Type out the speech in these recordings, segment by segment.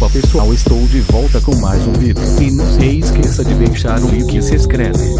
Opa pessoal, estou de volta com mais um vídeo. E não se esqueça de deixar o like e se inscreve.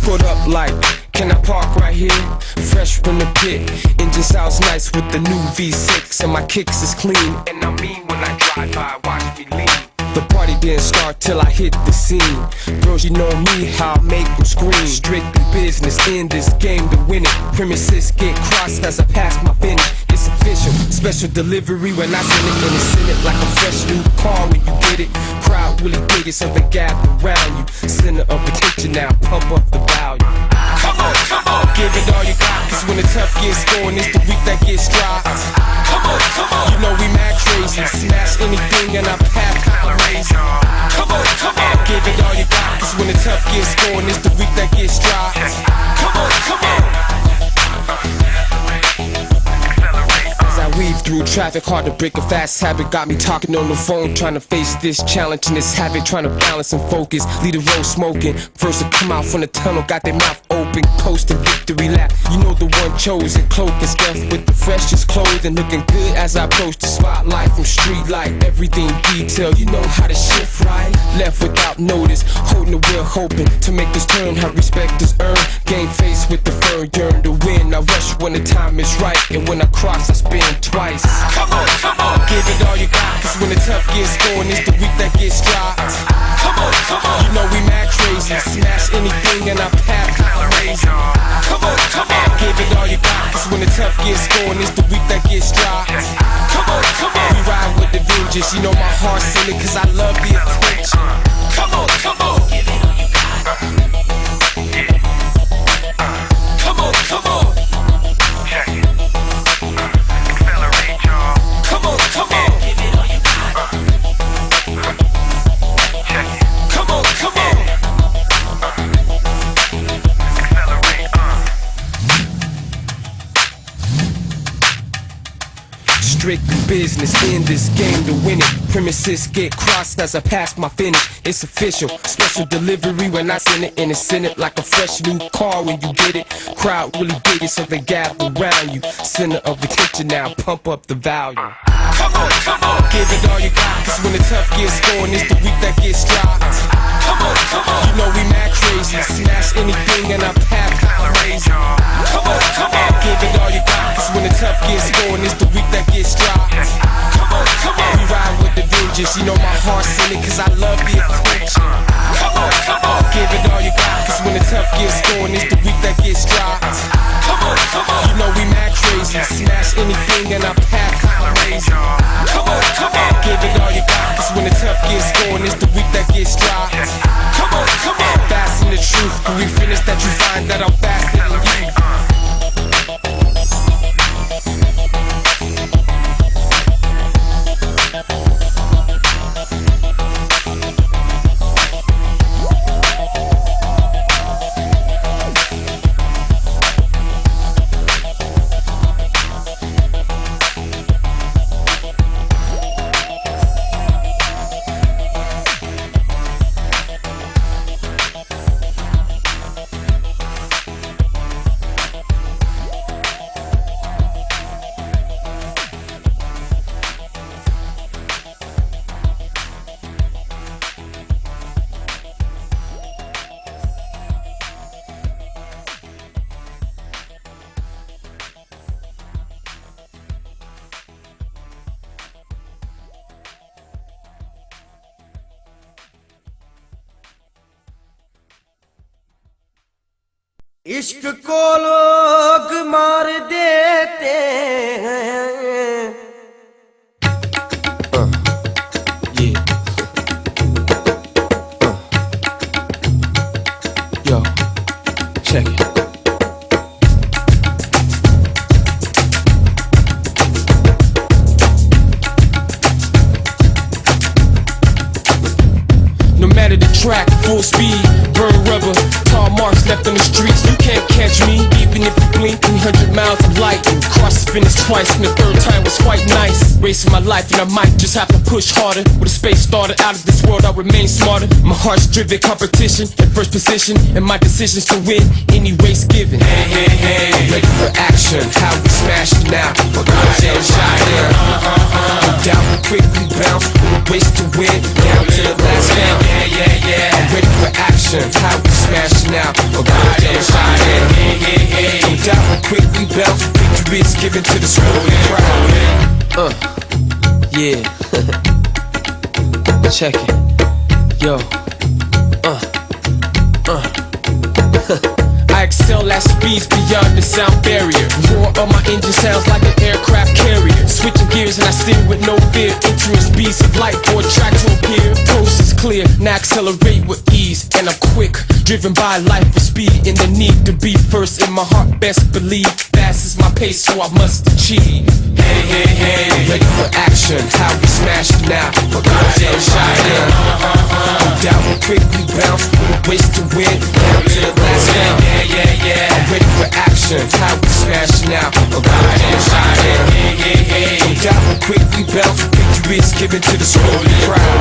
Put up like, can I park right here? Fresh from the pit, engine sounds nice with the new V6, and my kicks is clean. And I mean when I drive by, watch me lean. The party didn't start till I hit the scene. Girls, you know me, how I make them scream. Strictly business, in this game to win it. Premises get crossed as I pass my finish. It's official, special delivery when I send it. And it's in it like a fresh new car when you get it. Crowd really dig it, so they gather around you. Center of attention now, pump up the value. Come on, give it all you got. Cause when the tough gets going, it's the weak that gets dry. Come on, you know we mad crazy. Smash anything in our path, amazing. Come on, give it all you got. Cause when the tough gets going, it's the weak that gets dry. Come on. As I weave through traffic, hard to break a fast habit. Got me talking on the phone, trying to face this challenge and this habit, trying to balance and focus. Lead the road smoking, first to come out from the tunnel, got their mouth open, posting victory lap. You know the one chosen, cloak and stuff with the freshest clothing, looking good as I approach the spotlight from street light. Everything detailed, you know how to shift right. Left without notice, holding the wheel, hoping to make this turn. How respect is earned, game face with the fern, yearn to win. I rush when the time is right, and when I cross I spin twice. Come on, give it all you got, cause when when the tough gets going, it's the weak that gets dry. Come on, you know we mad crazy. Smash anything in our path, kinda lazy. Come on, give it all you got. Cause when the tough gets going, it's the weak that gets dry. Come on, we ride with the vengeance. You know my heart's in it cause I love the attention. Come on, give it all you got. Come on. Check it. Accelerate, y'all. Come on. Give it all you got. Check it. Come on. Accelerate, Strictly business in this game to win it. Premises get crossed as I pass my finish. It's official, special delivery when I send it. And it's send it like a fresh new car when you get it. Crowd really dig it so they gather around you. Center of attention now, pump up the volume. Come on, give it all you got. Cause when the tough gets going, it's the weak that gets dry. Come on, you know we mad crazy. Smash anything in our path, kinda lazy. Come on, give it all you got. Cause when the tough gets going, it's the weak that gets dry. Come on, we ride with the vengeance. You know my heart's in it cause I love the attention. Come on, give it all you got. Cause when the tough gets going, it's the weak that gets dry. Come on, you know we mad crazy. Smash anything in our path, kinda lazy. Come on, give it all you got. Cause when the tough gets going, it's the weak that gets dry. Come on, fast in the truth. When we finish that you find that I'm faster than you. इश्क को लोग मार देते हैं Yo, check it. No matter the track, full speed, burn rubber, tall marks left on the streets. You can't catch me, even if you blink 300 miles of light. Cross the finish twice, and the third time was quite nice. Racing my life, and I might just have to push harder. With a space started out of this world, I remain smarter. My heart's driven, competition in first position, and my decisions to win any race given. Hey, ready for action? How we smash it now? We're gonna jam shot in. No doubt we quickly bounce, race to win, down to the last count. Yeah. I'm ready for action. How we smash it now? We're gonna jam shot in. No doubt we quickly bounce, victory is given to the scrolling crowd. Yeah. Check it. Yo. I excel at speeds beyond the sound barrier. Roar on my engine sounds like an aircraft carrier. Switching gears and I steer with no fear. Entering speeds of light for a track to appear. Coast is clear, now accelerate with ease. And I'm quick, driven by life for speed. And the need to be first in my heart, best believe. Fast is my pace, so I must achieve. Hey, ready for action. How we smash it now? We're gonna jam shot in. No doubt we quickly bounce, with a race to win, down to the last count. Yeah. I'm ready for action. How we smash it now? We're gonna jam shot in. No doubt we quickly bounce, victory is given to the scrolling crowd.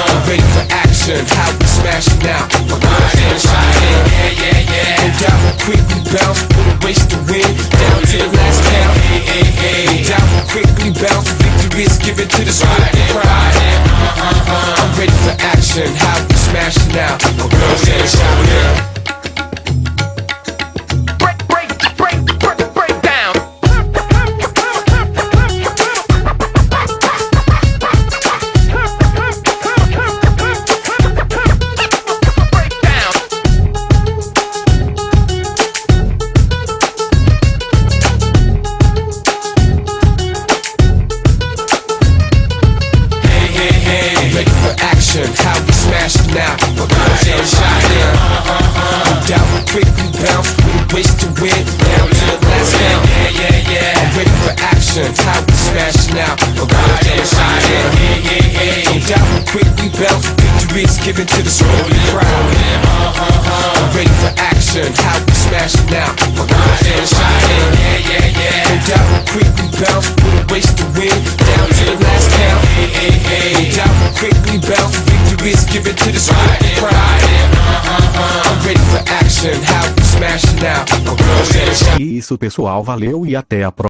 I'm ready for action. How we smash it now? We're gonna jam shot in. No doubt we quickly bounce, with a race to win, down to the last count. No doubt we quickly bounce, victory is given to the scrolling crowd. I'm ready for action. How we smash it now? We're gonna jam shot in. Break down. action, how we smashing out. A girl demonstrating. Don't doubt how quick we bounce. Victory is given to the scrolling crowd. I'm ready for action, how we smashing out. A girl demonstrating. Don't doubt how quick we bounce. With a race to win, down to the last count. Don't doubt how quick we bounce. Victory is given to the scrolling crowd. I'm ready for action, how we smashing out. A girl demonstrating. Isso, pessoal, valeu e até a próxima.